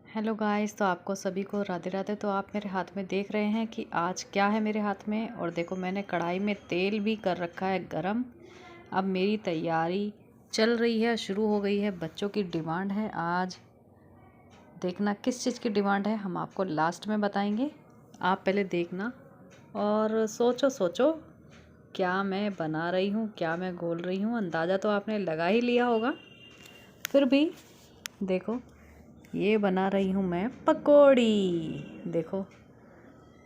Hello guys, तो आपको सभी को राधे राधे। तो आप मेरे हाथ में देख रहे हैं कि आज क्या है मेरे हाथ में। और देखो, मैंने कढ़ाई में तेल भी कर रखा है गरम। अब मेरी तैयारी चल रही है, शुरू हो गई है। बच्चों की डिमांड है आज। देखना किस चीज़ की डिमांड है, हम आपको लास्ट में बताएंगे। आप पहले देखना और सोचो सोचो क्या मैं बना रही हूँ, क्या मैं घोल रही हूँ। अंदाज़ा तो आपने लगा ही लिया होगा, फिर भी देखो, ये बना रही हूँ मैं पकौड़ी। देखो,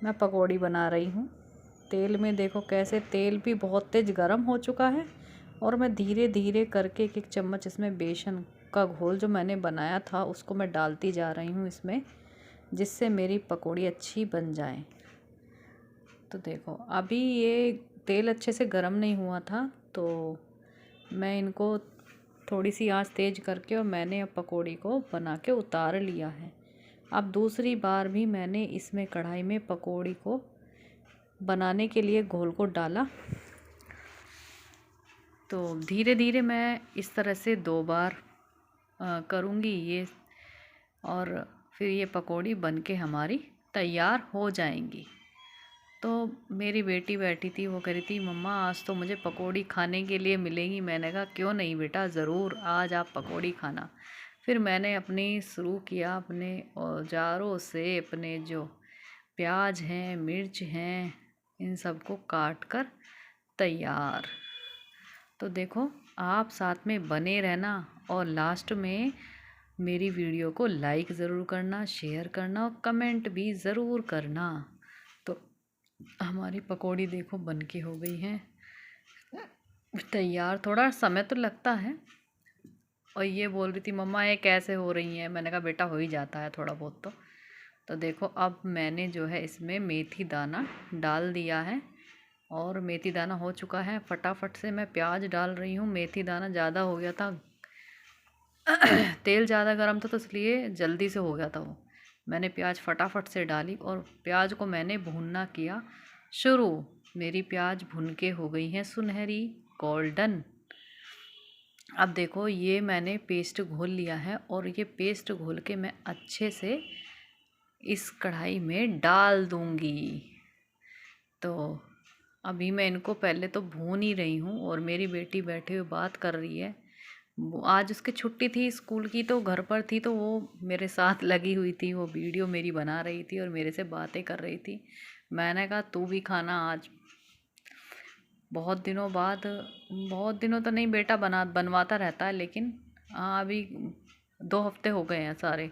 मैं पकौड़ी बना रही हूँ तेल में। देखो कैसे तेल भी बहुत तेज़ गर्म हो चुका है। और मैं धीरे धीरे करके एक एक चम्मच इसमें बेसन का घोल जो मैंने बनाया था उसको मैं डालती जा रही हूँ इसमें, जिससे मेरी पकौड़ी अच्छी बन जाए। तो देखो, अभी ये तेल अच्छे से गर्म नहीं हुआ था, तो मैं इनको थोड़ी सी आंच तेज़ करके और मैंने अब पकौड़ी को बना के उतार लिया है। अब दूसरी बार भी मैंने इसमें कढ़ाई में पकौड़ी को बनाने के लिए घोल को डाला। तो धीरे धीरे मैं इस तरह से 2 बार करूँगी ये, और फिर ये पकौड़ी बन के हमारी तैयार हो जाएंगी। तो मेरी बेटी बैठी थी, वो कह रही थी मम्मा आज तो मुझे पकौड़ी खाने के लिए मिलेगी। मैंने कहा क्यों नहीं बेटा, ज़रूर आज आप पकौड़ी खाना। फिर मैंने अपनी शुरू किया अपने औजारों से, अपने जो प्याज हैं, मिर्च हैं, इन सबको काट कर तैयार। तो देखो, आप साथ में बने रहना और लास्ट में मेरी वीडियो को लाइक ज़रूर करना, शेयर करना और कमेंट भी ज़रूर करना। तो हमारी पकौड़ी देखो बन के हो गई है तैयार। थोड़ा समय तो लगता है। और ये बोल रही थी मम्मा ये कैसे हो रही हैं। मैंने कहा बेटा हो ही जाता है थोड़ा बहुत तो देखो, अब मैंने जो है इसमें मेथी दाना डाल दिया है और मेथी दाना हो चुका है। फटाफट से मैं प्याज डाल रही हूँ। मेथी दाना ज़्यादा हो गया था तेल ज़्यादा गर्म था तो इसलिए जल्दी से हो गया था वो। मैंने प्याज फटाफट से डाली और प्याज को मैंने भूनना किया शुरू। मेरी प्याज भुन के हो गई हैं सुनहरी गोल्डन। अब देखो, ये मैंने पेस्ट घोल लिया है और ये पेस्ट घोल के मैं अच्छे से इस कढ़ाई में डाल दूंगी। तो अभी मैं इनको पहले तो भून ही रही हूँ और मेरी बेटी बैठे हुए बात कर रही है। आज उसकी छुट्टी थी स्कूल की, तो घर पर थी, तो वो मेरे साथ लगी हुई थी। वो वीडियो मेरी बना रही थी और मेरे से बातें कर रही थी। मैंने कहा तू भी खाना आज। बहुत दिनों बाद, बहुत दिनों तो नहीं बेटा, बनवाता रहता है, लेकिन हाँ अभी 2 हफ्ते हो गए हैं सारे।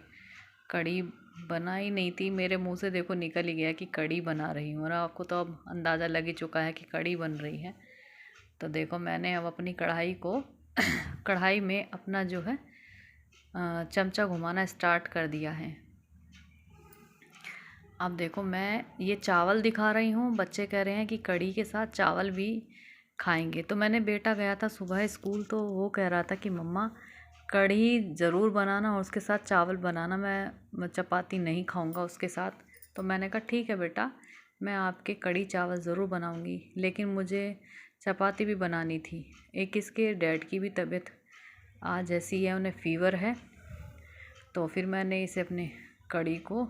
कढ़ी बनाई नहीं थी, मेरे मुंह से देखो निकल ही गया कि कढ़ी बना रही हूँ। और आपको तो अब अंदाज़ा लग ही चुका है कि कढ़ी बन रही है। तो देखो, मैंने अब अपनी कढ़ाई को कढ़ाई में अपना जो है चमचा घुमाना स्टार्ट कर दिया है। अब देखो, मैं ये चावल दिखा रही हूँ। बच्चे कह रहे हैं कि कढ़ी के साथ चावल भी खाएंगे। तो मैंने, बेटा गया था सुबह स्कूल, तो वो कह रहा था कि मम्मा कढ़ी ज़रूर बनाना और उसके साथ चावल बनाना, मैं चपाती नहीं खाऊंगा उसके साथ। तो मैंने कहा ठीक है बेटा, मैं आपके कढ़ी चावल ज़रूर बनाऊंगी, लेकिन मुझे चपाती भी बनानी थी। एक इसके डैड की भी तबीयत आज ऐसी है, उन्हें फ़ीवर है। तो फिर मैंने इसे अपने कढ़ी को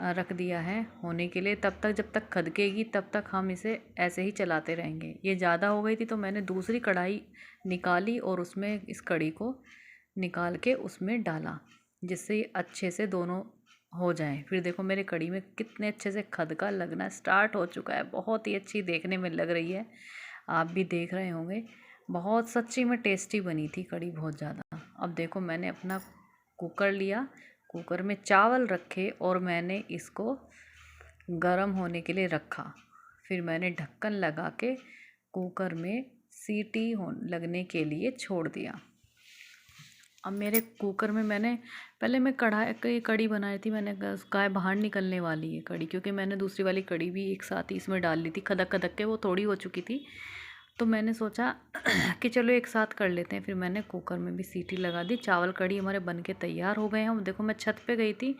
रख दिया है होने के लिए। तब तक, जब तक खदकेगी तब तक हम इसे ऐसे ही चलाते रहेंगे। ये ज़्यादा हो गई थी तो मैंने दूसरी कढ़ाई निकाली और उसमें इस कढ़ी को निकाल के उसमें डाला, जिससे ये अच्छे से दोनों हो जाएं। फिर देखो, मेरे कढ़ी में कितने अच्छे से खदका लगना स्टार्ट हो चुका है। बहुत ही अच्छी देखने में लग रही है, आप भी देख रहे होंगे। बहुत सच्ची में टेस्टी बनी थी कढ़ी, बहुत ज़्यादा। अब देखो, मैंने अपना कुकर लिया, कुकर में चावल रखे और मैंने इसको गरम होने के लिए रखा। फिर मैंने ढक्कन लगा के कुकर में सीटी लगने के लिए छोड़ दिया। अब मेरे कुकर में मैंने, पहले मैं कढ़ी बनाई थी। मैंने कहा बाहर निकलने वाली है कढ़ी, क्योंकि मैंने दूसरी वाली कढ़ी भी एक साथ ही इसमें डाल ली थी। खदक खदक के वो थोड़ी हो चुकी थी, तो मैंने सोचा कि चलो एक साथ कर लेते हैं। फिर मैंने कुकर में भी सीटी लगा दी। चावल कढ़ी हमारे बन के तैयार हो गए हैं। देखो, मैं छत पे गई थी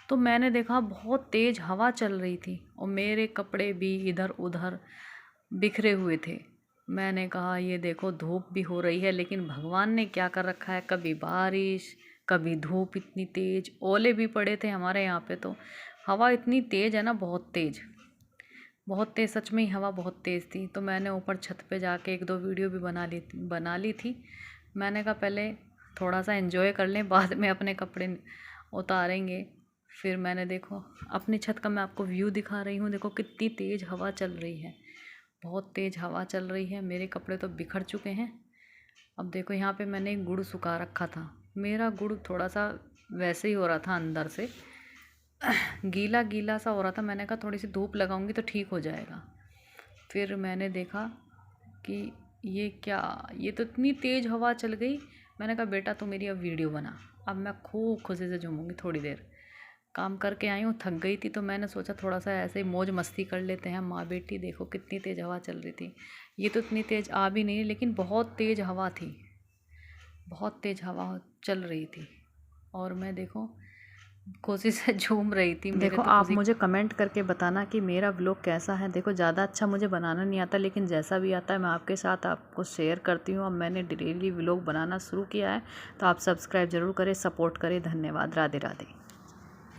तो मैंने देखा बहुत तेज़ हवा चल रही थी और मेरे कपड़े भी इधर उधर बिखरे हुए थे। मैंने कहा ये देखो, धूप भी हो रही है, लेकिन भगवान ने क्या कर रखा है, कभी बारिश कभी धूप इतनी तेज़, ओले भी पड़े थे हमारे यहाँ पे। तो हवा इतनी तेज़ है ना, बहुत तेज़, बहुत तेज़, सच में ही हवा बहुत तेज़ थी। तो मैंने ऊपर छत पे जाके 1-2 वीडियो भी बना ली थी। मैंने कहा पहले थोड़ा सा एंजॉय कर लें, बाद में अपने कपड़े उतारेंगे। फिर मैंने देखो अपनी छत का मैं आपको व्यू दिखा रही हूँ। देखो कितनी तेज़ हवा चल रही है, बहुत तेज़ हवा चल रही है। मेरे कपड़े तो बिखर चुके हैं। अब देखो यहाँ पे मैंने गुड़ सुखा रखा था। मेरा गुड़ थोड़ा सा वैसे ही हो रहा था, अंदर से गीला गीला सा हो रहा था। मैंने कहा थोड़ी सी धूप लगाऊंगी तो ठीक हो जाएगा। फिर मैंने देखा कि ये क्या, ये तो इतनी तेज़ हवा चल गई। मैंने कहा बेटा तू मेरी अब वीडियो बना। अब मैं खूब खुशी से झूमूंगी। थोड़ी देर काम करके आई हूँ, थक गई थी, तो मैंने सोचा थोड़ा सा ऐसे ही मौज मस्ती कर लेते हैं माँ बेटी। देखो कितनी तेज़ हवा चल रही थी। ये तो इतनी तेज़ आ भी नहीं, लेकिन बहुत तेज़ हवा थी, बहुत तेज़ हवा चल रही थी। और मैं देखो खुशी से झूम रही थी। मेरे देखो तो आप खुशी। मुझे कमेंट करके बताना कि मेरा व्लॉग कैसा है। देखो ज़्यादा अच्छा मुझे बनाना नहीं आता, लेकिन जैसा भी आता है मैं आपके साथ आपको शेयर करती हूँ। अब मैंने डेली व्लॉग बनाना शुरू किया है, तो आप सब्सक्राइब ज़रूर करें, सपोर्ट करें। धन्यवाद। राधे राधे।